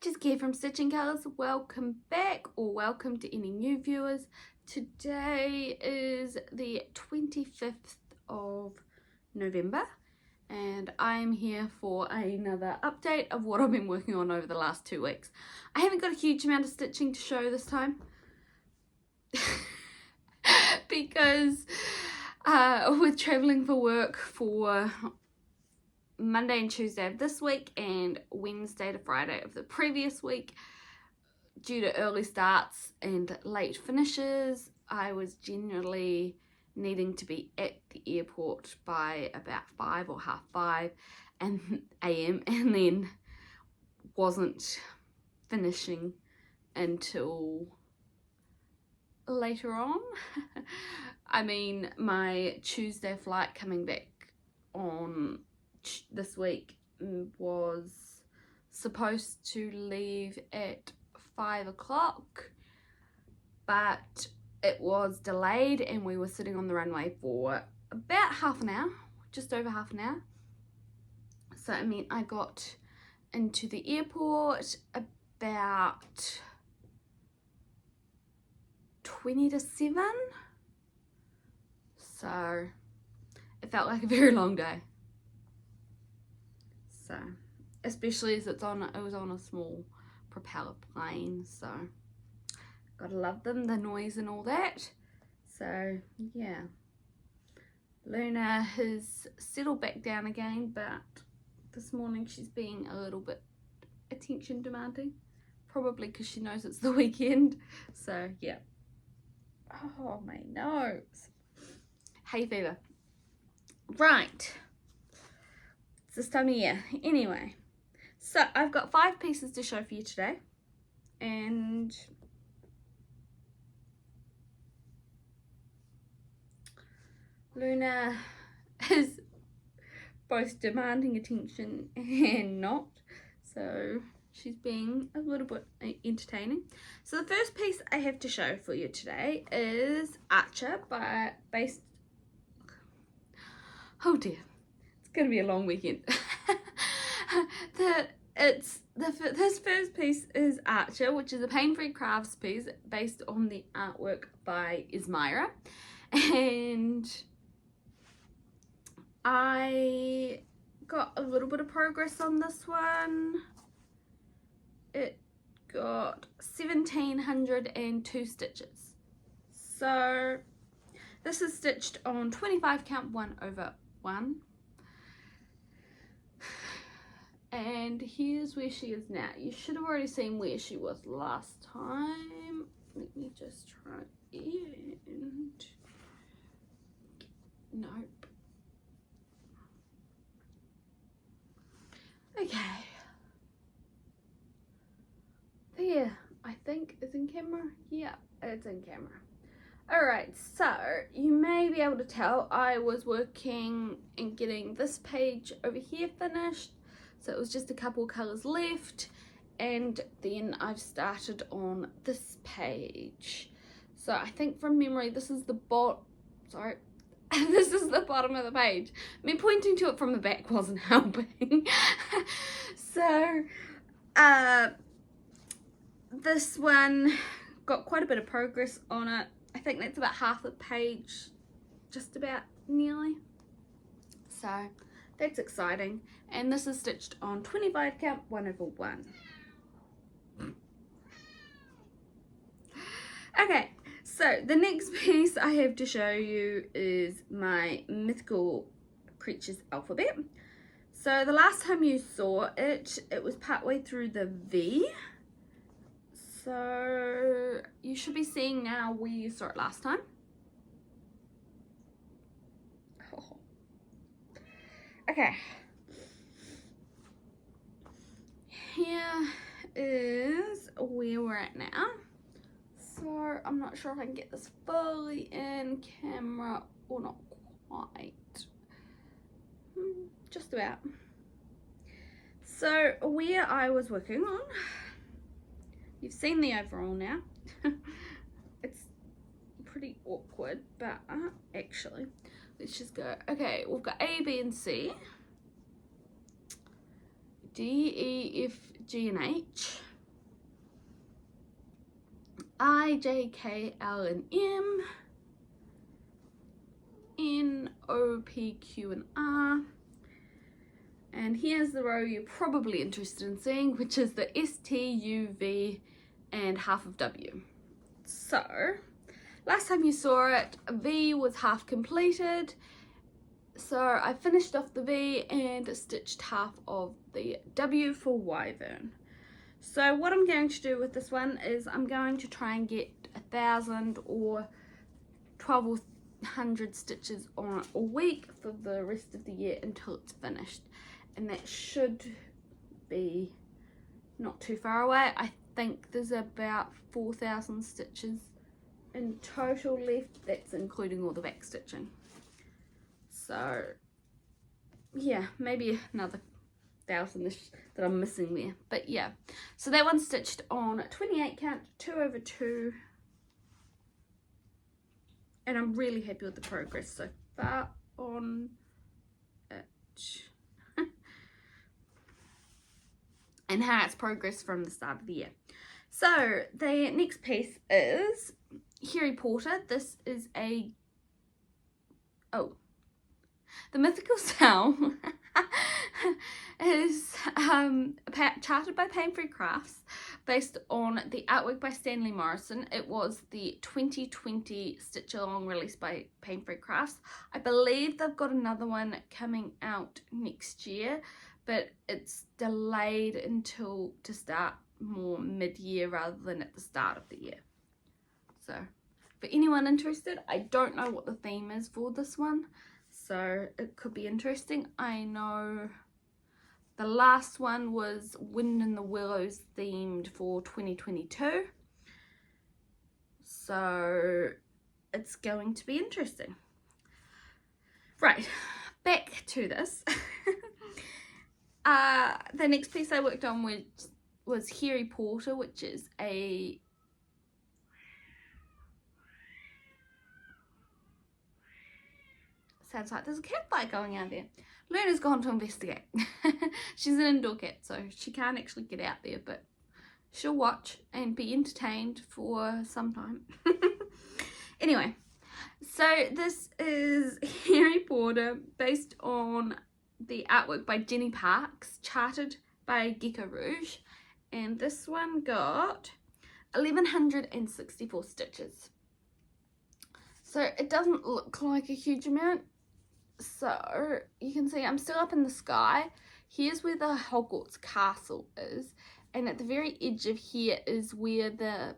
Jessica from Stitching Colours. Welcome back, or welcome to any new viewers. Today is the 25th of November and I'm here for another update of what I've been working on over the last 2 weeks. I haven't got a huge amount of stitching to show this time because we're travelling for work for Monday and Tuesday of this week and Wednesday to Friday of the previous week. Due to early starts and late finishes, I was generally needing to be at the airport by about 5 or half 5 a.m. and then wasn't finishing until later on. I mean, my Tuesday flight coming back on this week was supposed to leave at 5 o'clock, but it was delayed and we were sitting on the runway for about half an hour, just over half an hour. So I mean, I got into the airport about 20 to 7, so it felt like a very long day. So especially as it was on a small propeller plane, so gotta love them, the noise and all that. So yeah, Luna has settled back down again, but this morning she's being a little bit attention demanding, probably because she knows it's the weekend. So yeah. Oh, my nose. Hay fever. Right, it's this time of year. Anyway, so I've got 5 pieces to show for you today, and Luna is both demanding attention and not, so she's being a little bit entertaining. So the first piece I have to show for you today is Archer based, oh dear, it's gonna be a long weekend. This first piece is Archer, which is a pain-free crafts piece based on the artwork by Ismira, and I got a little bit of progress on this one. It got 1,702 stitches. So this is stitched on 25 count 1/1. And here's where she is now. You should have already seen where she was last time. Let me just try and nope. Okay. There, I think it's in camera. Yeah, it's in camera. Alright, so you may be able to tell I was working and getting this page over here finished. So it was just a couple colours left, and then I've started on this page. So I think from memory this is the this is the bottom of the page. I mean, pointing to it from the back wasn't helping. So this one got quite a bit of progress on it. I think that's about half the page, just about nearly. So that's exciting. And this is stitched on 25 count 1/1. Okay, so the next piece I have to show you is my Mythical Creatures alphabet. So the last time you saw it, it was partway through the V. So you should be seeing now where you saw it last time. Oh. Okay. Here is where we're at now. So I'm not sure if I can get this fully in camera or not quite. Just about. So where I was working on, you've seen the overall now. It's pretty awkward, but actually, let's just go. Okay, we've got A, B, and C. D, E, F, G, and H. I, J, K, L, and M, N, O, P, Q, and R. And here's the row you're probably interested in seeing, which is the S, T, U, V, and half of W. So, last time you saw it, V was half completed. So I finished off the V and stitched half of the W for Wyvern. So what I'm going to do with this one is I'm going to try and get 1,000 or 1,200 stitches on a week for the rest of the year until it's finished. And that should be not too far away. I think there's about 4,000 stitches in total left. That's including all the back stitching. So yeah, maybe another 1,000-ish that I'm missing there. But yeah, so that one's stitched on 28 count, 2/2. And I'm really happy with the progress so far on it. And how it's progressed from the start of the year. So the next piece is Harry Potter. This is the Mythical cell is charted by Painfree Crafts based on the artwork by Stanley Morrison. It was the 2020 Stitch Along released by Painfree Crafts. I believe they've got another one coming out next year, but it's delayed until to start more mid-year rather than at the start of the year. So for anyone interested, I don't know what the theme is for this one, so it could be interesting. I know the last one was Wind in the Willows themed for 2022, so it's going to be interesting. Right, back to this. The next piece I worked on was Harry Potter, which is a sounds like there's a cat fight going on there. Luna's gone to investigate. She's an indoor cat, so she can't actually get out there, but she'll watch and be entertained for some time. Anyway, so this is Harry Potter based on the artwork by Jenny Parks, charted by Gecko Rouge, and this one got 1,164 stitches. So it doesn't look like a huge amount. So you can see I'm still up in the sky. Here's where the Hogwarts castle is, and at the very edge of here is where the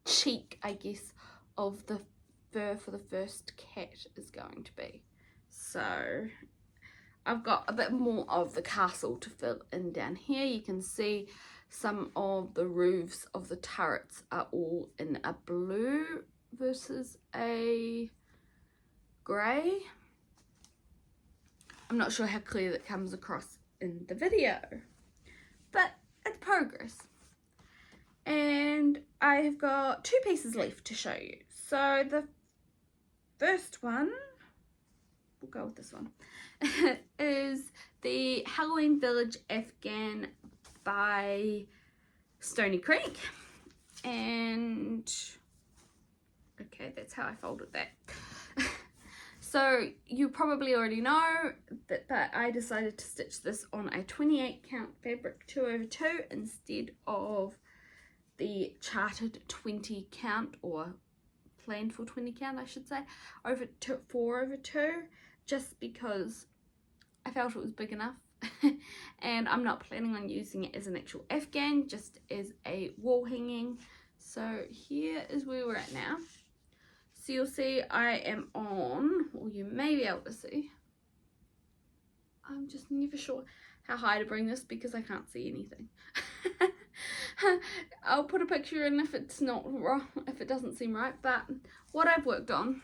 cheek, I guess, of the fur for the first cat is going to be. So I've got a bit more of the castle to fill in down here. You can see some of the roofs of the turrets are all in a blue versus a grey. I'm not sure how clear that comes across in the video, but it's progress. And I have got 2 pieces left to show you. So the first one, we'll go with this one, is the Halloween Village Afghan by Stony Creek. And okay, that's how I folded that. So you probably already know that, but I decided to stitch this on a 28 count fabric 2/2 instead of the charted 20 count, or planned for 20 count I should say, over 4/2, just because I felt it was big enough. And I'm not planning on using it as an actual Afghan, just as a wall hanging. So here is where we're at now. So you'll see I am on, or you may be able to see, I'm just never sure how high to bring this because I can't see anything. I'll put a picture in if it's not wrong, if it doesn't seem right, but what I've worked on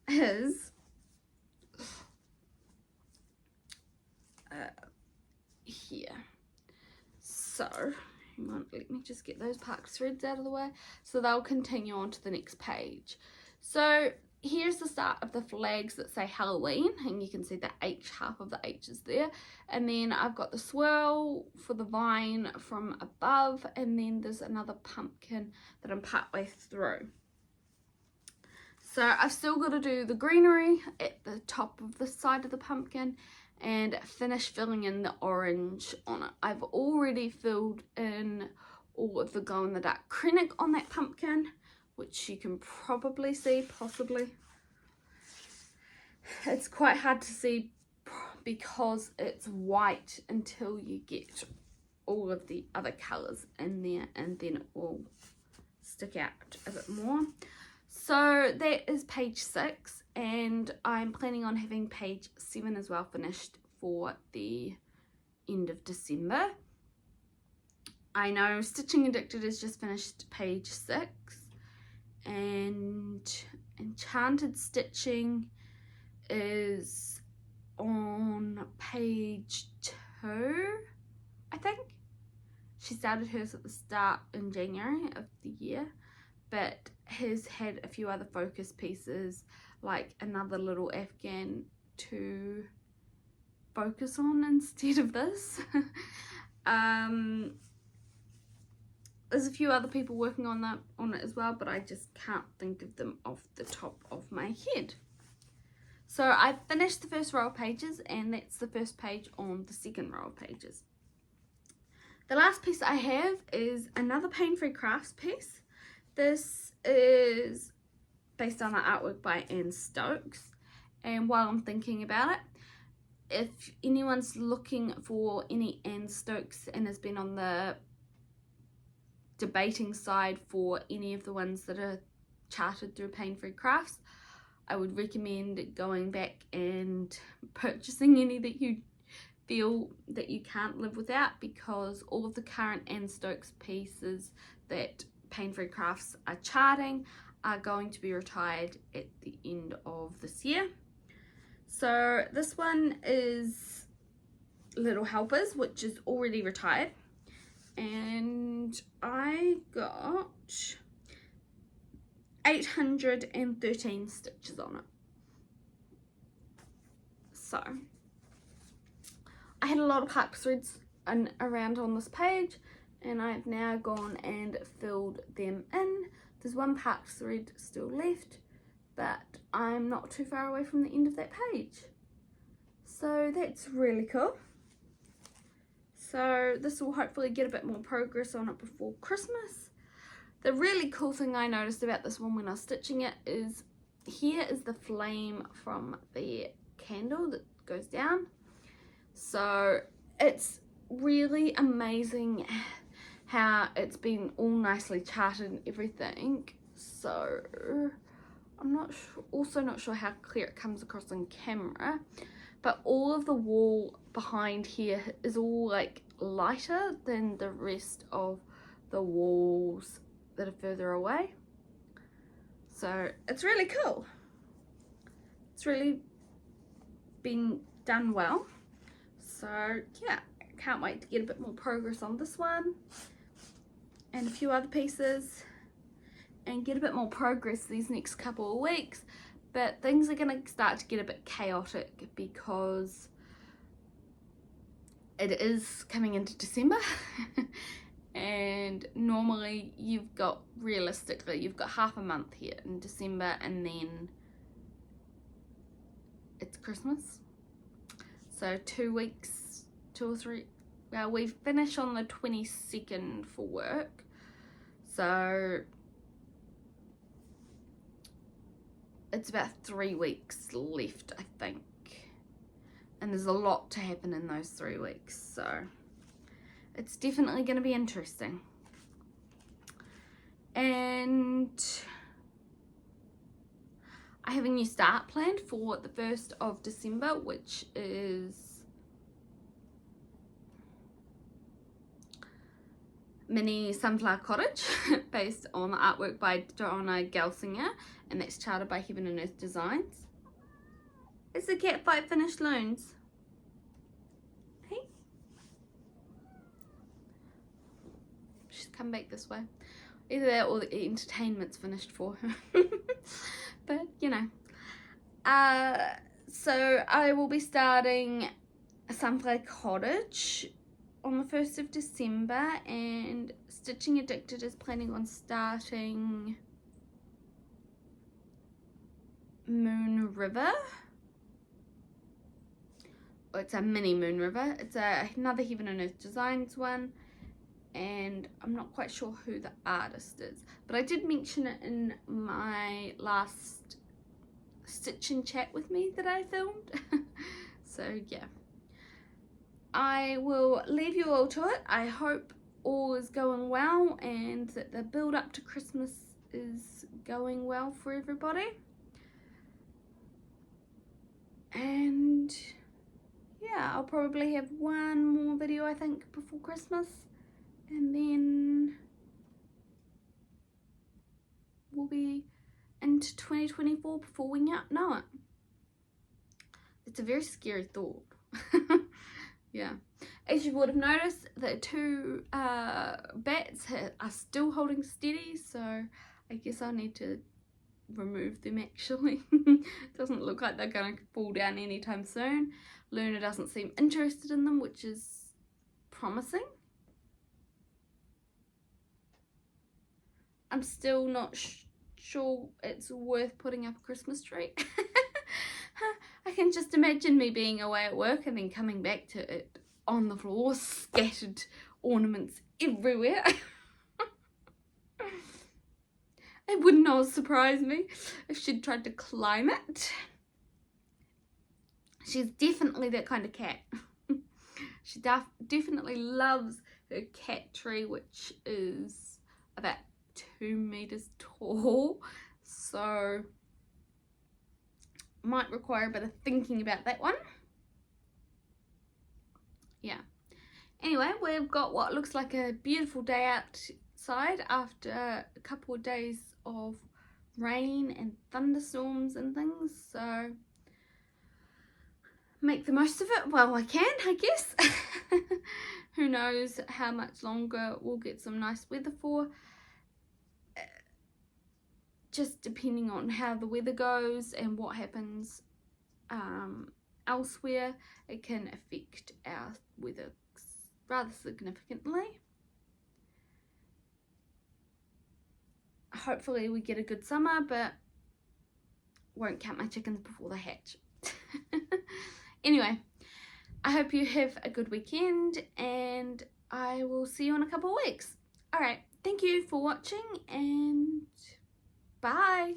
is here. So hang on, let me just get those parked threads out of the way so they'll continue on to the next page. So here's the start of the flags that say Halloween, and you can see the H, half of the H is there. And then I've got the swirl for the vine from above, and then there's another pumpkin that I'm partway through. So I've still got to do the greenery at the top of the side of the pumpkin and finish filling in the orange on it. I've already filled in all of the glow in the dark acrylic on that pumpkin, which you can probably see, possibly. It's quite hard to see because it's white until you get all of the other colours in there, and then it will stick out a bit more. So that is page 6, and I'm planning on having page 7 as well finished for the end of December. I know Stitching Addicted has just finished page 6, and Enchanted Stitching is on page 2, I think. She started hers at the start in January of the year, but has had a few other focus pieces, like another little Afghan to focus on instead of this. There's a few other people working on it as well, but I just can't think of them off the top of my head. So I finished the first row of pages, and that's the first page on the second row of pages. The last piece I have is another Pain-Free Crafts piece. This is based on an artwork by Anne Stokes, and while I'm thinking about it, if anyone's looking for any Anne Stokes and has been on the debating side for any of the ones that are charted through Pain-Free Crafts, I would recommend going back and purchasing any that you feel that you can't live without, because all of the current Anne Stokes pieces that Pain-Free Crafts are charting are going to be retired at the end of this year. So this one is Little Helpers, which is already retired, and I got 813 stitches on it. So I had a lot of pack threads around on this page, and I've now gone and filled them in. There's one pack thread still left, but I'm not too far away from the end of that page. So that's really cool. So this will hopefully get a bit more progress on it before Christmas. The really cool thing I noticed about this one when I was stitching it is here is the flame from the candle that goes down. So it's really amazing how it's been all nicely charted and everything. So I'm also not sure how clear it comes across on camera, but all of the wall behind here is all like lighter than the rest of the walls that are further away. So it's really cool. It's really been done well. So yeah, I can't wait to get a bit more progress on this one and a few other pieces, and get a bit more progress these next couple of weeks. But things are going to start to get a bit chaotic because it is coming into December and normally realistically you've got half a month here in December, and then it's Christmas. So 2 weeks, 2 or 3, well, we finish on the 22nd for work, so it's about 3 weeks left, I think, and there's a lot to happen in those 3 weeks, so it's definitely going to be interesting. And I have a new start planned for the 1st of December, which is Mini Sunflower Cottage, based on the artwork by Donna Gelsinger, and that's charted by Heaven and Earth Designs. Is the cat fight finished, Loons? Hey? She's come back this way. Either that or the entertainment's finished for her. But you know, so I will be starting Sunflower Cottage on the 1st of December, and Stitching Addicted is planning on starting Moon River. Oh, it's a mini Moon River. It's another Heaven and Earth Designs one, and I'm not quite sure who the artist is, but I did mention it in my last Stitch and Chat with me that I filmed. So yeah, I will leave you all to it. I hope all is going well and that the build up to Christmas is going well for everybody. And yeah, I'll probably have one more video I think before Christmas, and then we'll be into 2024 before we know it. It's a very scary thought. Yeah, as you would have noticed, the two bats are still holding steady, so I guess I'll need to remove them actually. Doesn't look like they're going to fall down anytime soon. Luna doesn't seem interested in them, which is promising. I'm still not sure it's worth putting up a Christmas tree. I can just imagine me being away at work and then coming back to it on the floor, scattered ornaments everywhere. It would not surprise me if she'd tried to climb it. She's definitely that kind of cat. She definitely loves her cat tree, which is about 2 meters tall. So might require a bit of thinking about that one. Yeah. Anyway, we've got what looks like a beautiful day outside after a couple of days of rain and thunderstorms and things, so make the most of it while I can, I guess. Who knows how much longer we'll get some nice weather for. Just depending on how the weather goes and what happens elsewhere, it can affect our weather rather significantly. Hopefully we get a good summer, but won't count my chickens before they hatch. Anyway, I hope you have a good weekend, and I will see you in a couple of weeks. Alright, thank you for watching, and bye!